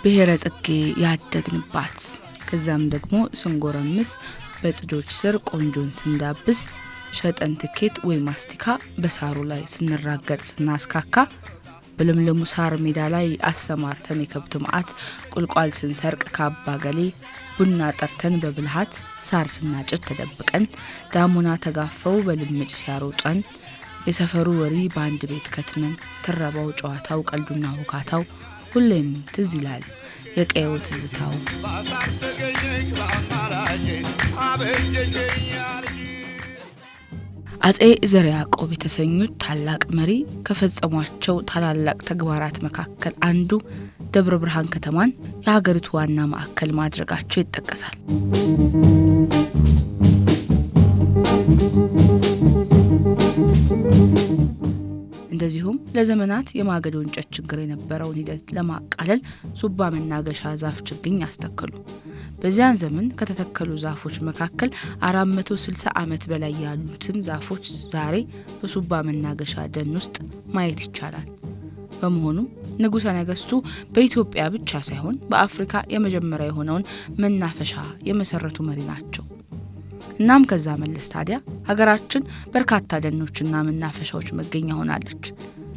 ብሔረ ጽጌ ያደግንባት ከዛም ደግሞ ስንጎረምስ በጽዶች ስር ቆንጆን ስንዳብስ ሸጠን ትኬት ወይ ማስቲካ በሳሩ ላይ ስንራገጥ ስናስካካ በለምለሙ ሳር ሜዳ ላይ አሰማርተን የከብት ማዓት ቁልቋል ስንሰርቅ ካባ ገሌ ቡና ጠርተን በብልሃት ሳር ስናጭት ተደብቀን ዳሙና ተጋፈው በልምጭ ሲያሮጠን የሰፈሩ ወሪ በአንድ ቤት ከትመን ተረባው ጨዋታው ቀልዱና ሁካታው ሁሌም ትዝ ይላል የቀየው ትዝታው። አጼ ዘርዓ ያዕቆብ የተሰኙት ታላቅ መሪ ከፈጸሟቸው ታላላቅ ተግባራት መካከል አንዱ ደብረ ብርሃን ከተማን የሀገሪቱ ዋና ማዕከል ማድረጋቸው ይጠቀሳል። እንደዚሁም ለዘመናት የማገዶ እንጨት ችግር የነበረውን ሂደት ለማቃለል ሱባ መናገሻ ዛፍ ችግኝ አስተከሉ። በዚያን ዘመን ከተተከሉ ዛፎች መካከል 460 ዓመት በላይ ያሉትን ዛፎች ዛሬ በሱባ መናገሻ ደን ውስጥ ማየት ይቻላል። በመሆኑ ንጉሠ ነገሥቱ በኢትዮጵያ ብቻ ሳይሆን በአፍሪካ የመጀመሪያ የሆነውን መናፈሻ የመሰረቱ መሪ ናቸው። እናም ከዛ መለስ ታዲያ ሀገራችን በርካታ ደኖችና መናፈሻዎች መገኛ ሆናለች።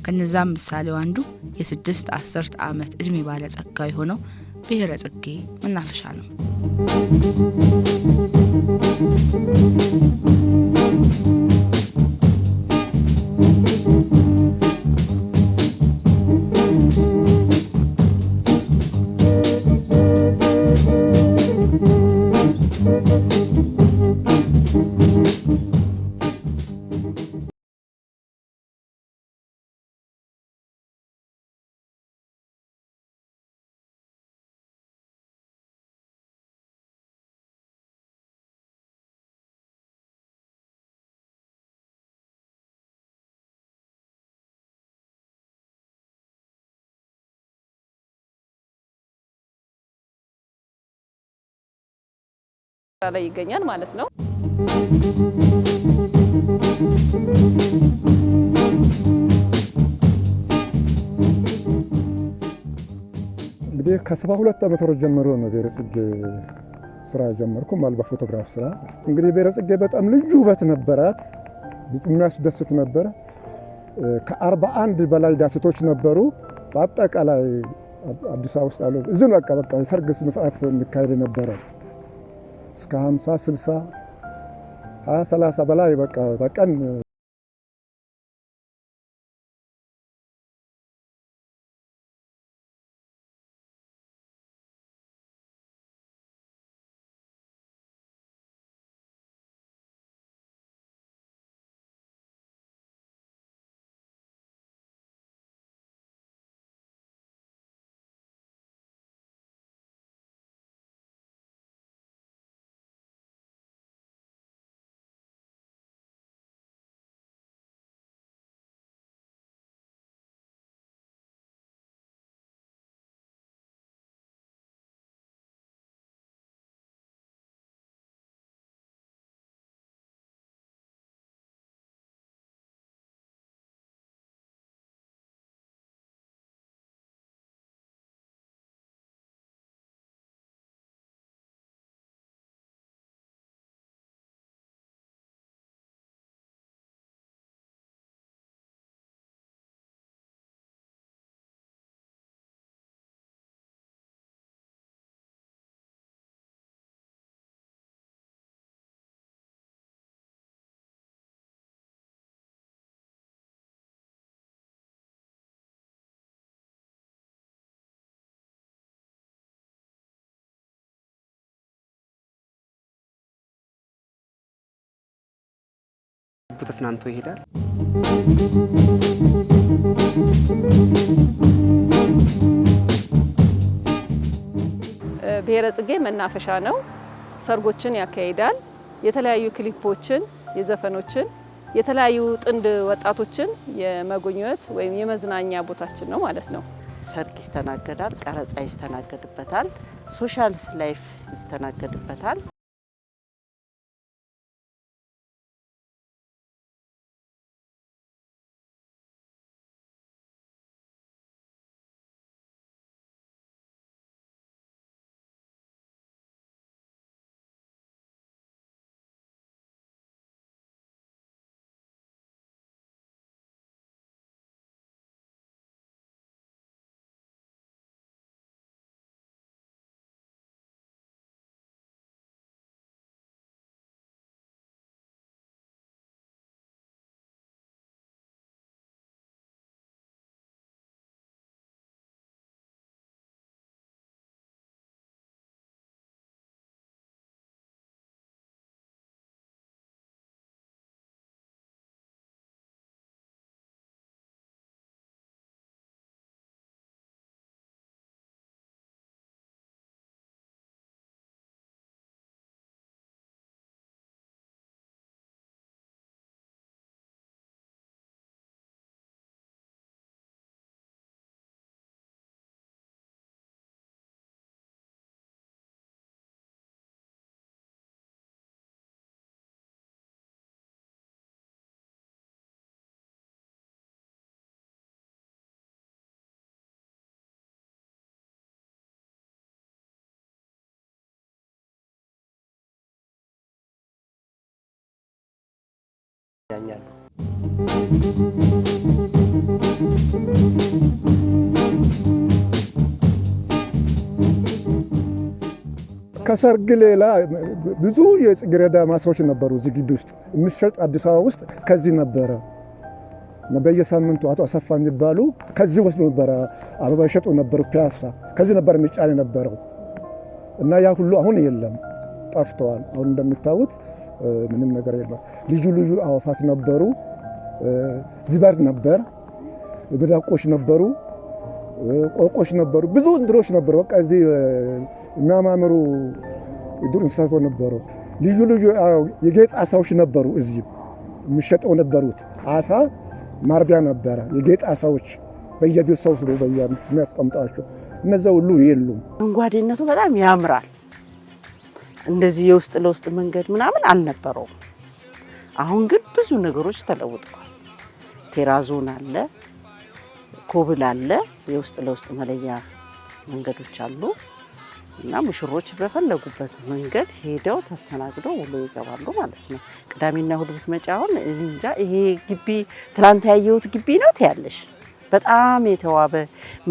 ከነዛም ምሳሌው አንዱ የ6 10 ዓመት እድሜ ባለጸጋ የሆነው ብሔረ ጽጌ መናፈሻ ነው። ላይ ይገኛል ማለት ነው። እንግዲህ ከ72 ዓመት ጀምሮ ነው ብሔረ ጽጌ ስራ ጀመርኩ ማለት በፎቶግራፍ ስራ። እንግዲህ ብሔረ ጽጌ በጣም ልዩ ውበት ነበራት፣ የሚያስደስት ነበር። ከ41 በላይ ዳስቶች ነበሩ። በአጠቃላይ አዲስ አበባ ውስጥ አለ እዚህ ነው በቃ የሰርግ ስርዓት የሚካሄድ ነበረ። እስከ 50 60 20 30 በላይ በቃ በቀን ተስናንቶ ይሄዳል። ብሔረ ጽጌ መናፈሻ ነው። ሰርጎችን ያካሂዳል። የተለያዩ ክሊፖችን፣ የዘፈኖችን፣ የተለያዩ ጥንድ ወጣቶችን የመጎብኘት ወይም የመዝናኛ ቦታችን ነው ማለት ነው። ሰርግ ይስተናገዳል፣ ቀረጻ ይስተናገድበታል፣ ሶሻል ላይፍ ይስተናገድበታል። ያኛሉ ከሰርግ ሌላ ብዙ የጽጌረዳ ማሳዎች ነበሩ እዚህ ግቢ ውስጥ የሚሸጥ አዲስ አበባ ውስጥ ከዚህ ነበረ። በየሳምንቱ አቶ አሰፋ የሚባሉ ከዚህ ወስዶ ነበረ አበባ ይሸጡ ነበሩ። ፒያሳ ከዚህ ነበር የሚጫን ነበረው እና ያ ሁሉ አሁን የለም፣ ጠፍተዋል። አሁን እንደምታዩት ምንም ነገር የለም። ልዩ ልዩ አዋፋት ነበሩ። ዝበር ነበር፣ ብዳቆች ነበሩ፣ ቆቆች ነበሩ፣ ብዙ እንድሮች ነበሩ። በቃ እዚህ የሚያማምሩ የዱር እንስሳት ነበሩ። ልዩ ልዩ የጌጥ አሳዎች ነበሩ። እዚህ የሚሸጠው ነበሩት አሳ ማርቢያ ነበረ። የጌጥ አሳዎች በየቤት ሰው ስለ የሚያስቀምጣቸው እነዛ ሁሉ የሉም። አረንጓዴነቱ በጣም ያምራል። እንደዚህ የውስጥ ለውስጥ መንገድ ምናምን አልነበረውም። አሁን ግን ብዙ ነገሮች ተለውጠዋል። ቴራዞን አለ፣ ኮብል አለ፣ የውስጥ ለውስጥ መለያ መንገዶች አሉ እና ሙሽሮች በፈለጉበት መንገድ ሄደው ተስተናግደው ውሎ ይገባሉ ማለት ነው። ቅዳሜና እሁድ ብትመጪ አሁን እንጃ ይሄ ግቢ ትላንት ያየሁት ግቢ ነው ትያለሽ። በጣም የተዋበ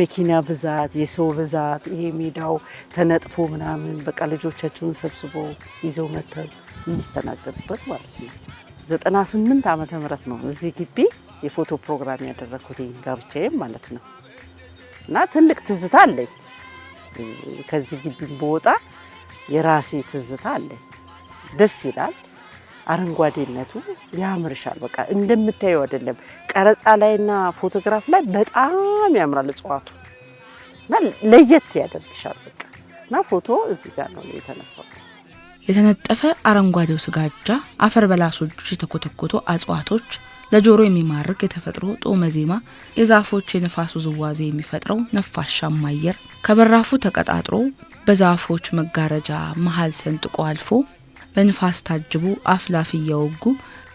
መኪና ብዛት፣ የሰው ብዛት፣ ይሄ ሜዳው ተነጥፎ ምናምን በቃ ልጆቻቸውን ሰብስቦ ይዘው መተው የሚስተናገዱበት ማለት ነው። 98 ዓመተ ምህረት ነው እዚህ ግቢ የፎቶ ፕሮግራም ያደረኩት ጋብቻዬም ማለት ነው። እና ትልቅ ትዝታ አለኝ። ከዚህ ግቢ በወጣ የራሴ ትዝታ አለኝ። ደስ ይላል። አረንጓዴነቱ ያምርሻል። በቃ እንደምታየው አይደለም። ቀረጻ ላይና ፎቶግራፍ ላይ በጣም ያምራል እጽዋቱ እና ለየት ያደርግሻል። በቃ እና ፎቶ እዚህ ጋር ነው የተነሳሁት። የተነጠፈ አረንጓዴው ስጋጃ፣ አፈር በላሶች የተኮተኮቱ እጽዋቶች፣ ለጆሮ የሚማርክ የተፈጥሮ ጦመ ዜማ፣ የዛፎች የነፋሱ ዝዋዜ የሚፈጥረው ነፋሻማ አየር ከበራፉ ተቀጣጥሮ በዛፎች መጋረጃ መሃል ሰንጥቆ አልፎ በንፋስ ታጅቡ አፍላፍ እያወጉ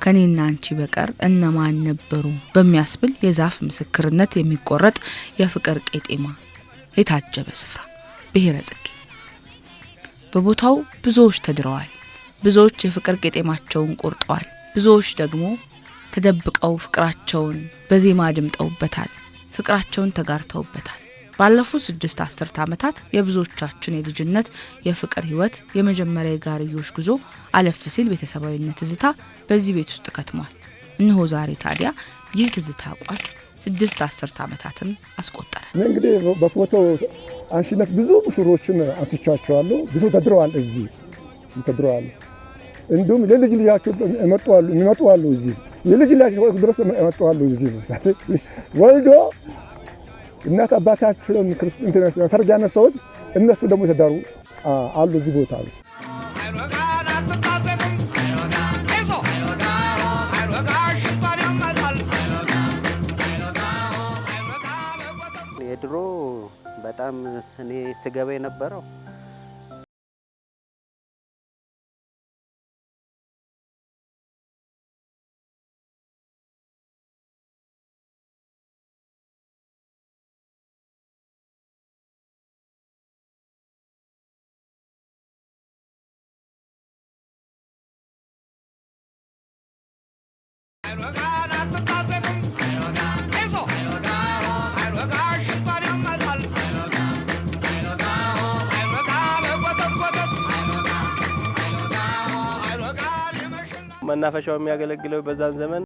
ከኔና አንቺ በቀር እነማን ነበሩ በሚያስብል የዛፍ ምስክርነት የሚቆረጥ የፍቅር ቄጤማ የታጀበ ስፍራ ብሔረ ጽጌ። በቦታው ብዙዎች ተድረዋል። ብዙዎች የፍቅር ቄጤማቸውን ቆርጠዋል። ብዙዎች ደግሞ ተደብቀው ፍቅራቸውን በዜማ ድምጠውበታል። ፍቅራቸውን ተጋርተውበታል። ባለፉት 6 አስርት ዓመታት የብዙዎቻችን የልጅነት የፍቅር ህይወት የመጀመሪያ የጋርዮሽ ጉዞ አለፍ ሲል ቤተሰባዊነት ትዝታ በዚህ ቤት ውስጥ ከትሟል። እነሆ ዛሬ ታዲያ ይህ ትዝታ ቋት 6 አስርት ዓመታትን አስቆጠረ። እንግዲህ በፎቶ አንሺነት ብዙ ሙሽሮችን አንስቻቸዋለሁ። ብዙ ተድረዋል፣ እዚህ ተድረዋል። እንዲሁም ለልጅ ልጃቸው ይመጣሉ። እዚህ የልጅ ልጃቸው ድረስ ይመጣሉ። እዚህ ወልዶ እናት አባታቸውን ክርስቲያን ሰርግ ያነሳሁት እነሱ ደግሞ የተዳሩ አሉ እዚህ ቦታ አሉ። የድሮ በጣም እኔ ስገባ የነበረው መናፈሻው የሚያገለግለው በዛን ዘመን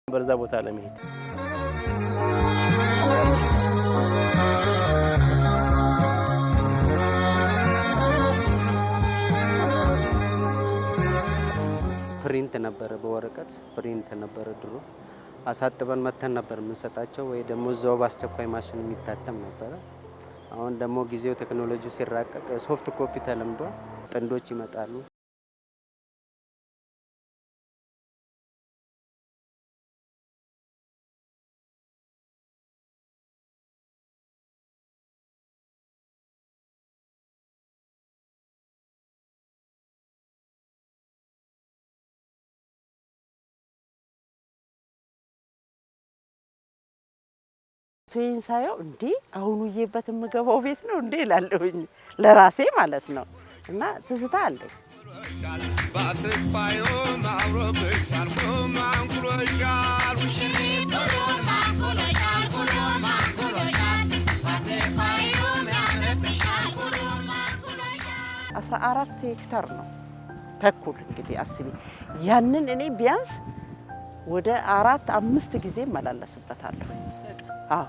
በዛ ቦታ ለመሄድ ፕሪንት ነበረ፣ በወረቀት ፕሪንት ነበረ ድሮ አሳጥበን መተን ነበር የምንሰጣቸው፣ ወይ ደግሞ እዛው በአስቸኳይ ማሽን የሚታተም ነበረ። አሁን ደግሞ ጊዜው ቴክኖሎጂው ሲራቀቅ ሶፍት ኮፒ ተለምዷል። ጥንዶች ይመጣሉ። ሳየው እንዴ አሁን ውዬበት የምገባው ቤት ነው እንዴ እላለሁኝ ለራሴ ማለት ነው። እና ትዝታ አለኝ። አስራ 14 ሄክታር ነው ተኩል እንግዲህ አስቢ። ያንን እኔ ቢያንስ ወደ 4-5 ጊዜ እመላለስበታለሁ። አዎ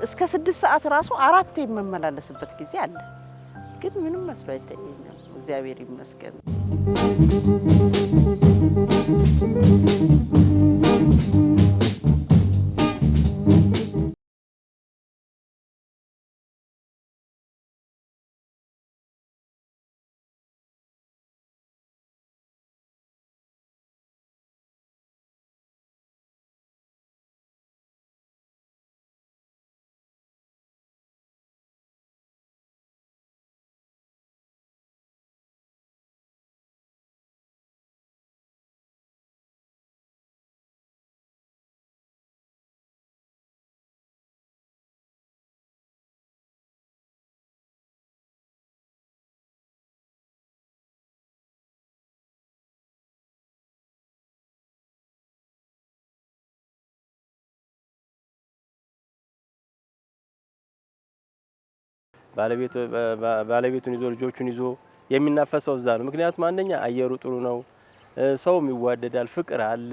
እስከ 6 ሰዓት ራሱ 4 የምመላለስበት ጊዜ አለ። ግን ምንም መስሎ አይታየኝም። እግዚአብሔር ይመስገን። ባለቤቱን ይዞ ልጆቹን ይዞ የሚናፈሰው እዛ ነው። ምክንያቱም አንደኛ አየሩ ጥሩ ነው፣ ሰውም ይዋደዳል፣ ፍቅር አለ።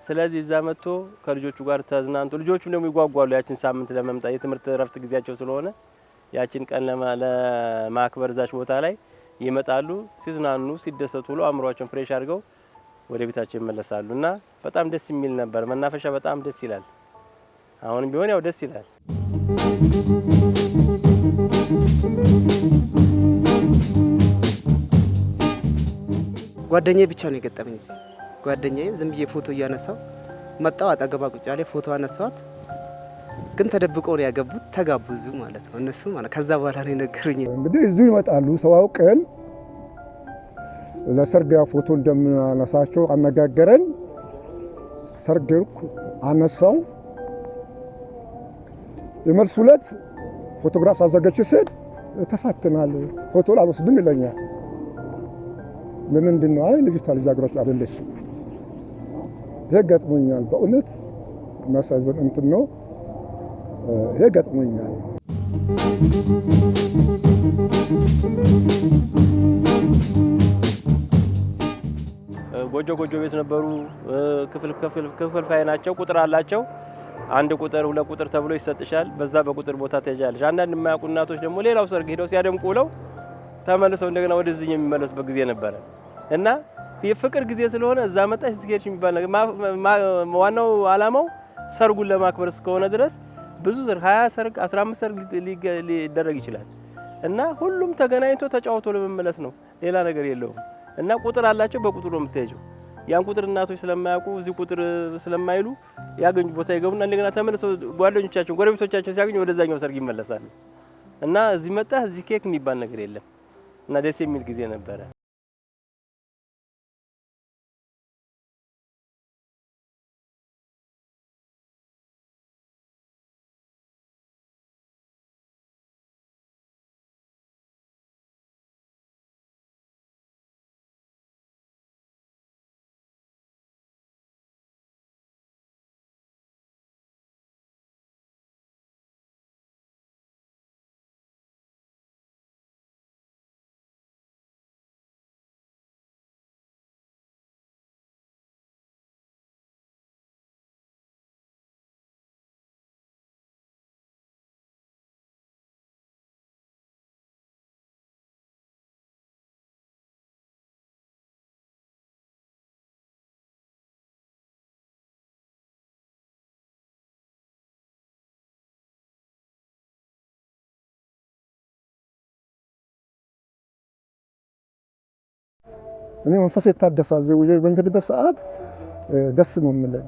ስለዚህ እዛ መጥቶ ከልጆቹ ጋር ተዝናንቶ ልጆቹም ደግሞ ይጓጓሉ ያችን ሳምንት ለመምጣት የትምህርት እረፍት ጊዜያቸው ስለሆነ ያችን ቀን ለማክበር እዛች ቦታ ላይ ይመጣሉ። ሲዝናኑ ሲደሰቱ ብሎ አእምሯቸውን ፍሬሽ አድርገው ወደ ቤታቸው ይመለሳሉ እና በጣም ደስ የሚል ነበር። መናፈሻ በጣም ደስ ይላል። አሁንም ቢሆን ያው ደስ ይላል። ጓደኛዬ ብቻ ነው የገጠመኝ። ጓደኛዬ ዝም ብዬ ፎቶ እያነሳው መጣው፣ አጠገባ ቁጭ አለ፣ ፎቶ አነሳዋት። ግን ተደብቀው ነው ያገቡት፣ ተጋቡዙ ማለት ነው እነሱ ማለት። ከዛ በኋላ ነው የነገሩኝ። እንግዲህ እዚሁ ይመጣሉ። ሰው አውቀን ለሰርግ ፎቶ እንደምናነሳቸው አነጋገረን። ሰርግ አነሳው። የመልስ ዕለት ፎቶግራፍ አዘጋጅቼ ስሄድ ተፋትናል፣ ፎቶ አልወስድም ይለኛል። ለምንድን ነው? አይ ልጅቷ ልጃገረድ አይደለች። ይሄ ገጥሞኛል። በእውነት የሚያሳዝን እንትን ነው። ይሄ ገጥሞኛል። ጎጆ ቤት ነበሩ። ክፍል ፋይ ናቸው። ቁጥር አላቸው። አንድ ቁጥር ሁለት ቁጥር ተብሎ ይሰጥሻል። በዛ በቁጥር ቦታ ትሄጃለሽ። አንዳንድ የማያውቁ እናቶች ደግሞ ሌላው ሰርግ ሄደው ሲያደምቁ ውለው ተመልሰው እንደገና ወደዚህ የሚመለሱበት ጊዜ ነበረ እና የፍቅር ጊዜ ስለሆነ እዛ መጣሽ ዝጌርሽ የሚባል ነገር ዋናው አላማው ሰርጉን ለማክበር እስከሆነ ድረስ ብዙ ሰርግ 20 ሰርግ 15 ሰርግ ሊደረግ ይችላል እና ሁሉም ተገናኝቶ ተጫውቶ ለመመለስ ነው። ሌላ ነገር የለውም እና ቁጥር አላቸው። በቁጥሩ ነው የምትሄጂው። ያን ቁጥር እናቶች ስለማያውቁ እዚህ ቁጥር ስለማይሉ ያገኙ ቦታ ይገቡና እንደገና ተመልሰው ጓደኞቻቸው ጎረቤቶቻቸው ሲያገኙ ወደዛኛው ሰርግ ይመለሳሉ እና እዚህ መጣ እዚህ ኬክ የሚባል ነገር የለም እና ደስ የሚል ጊዜ ነበረ። እኔ መንፈሴ ይታደሳል። በእንግዲህ በሰዓት ደስ ነው የሚለኝ።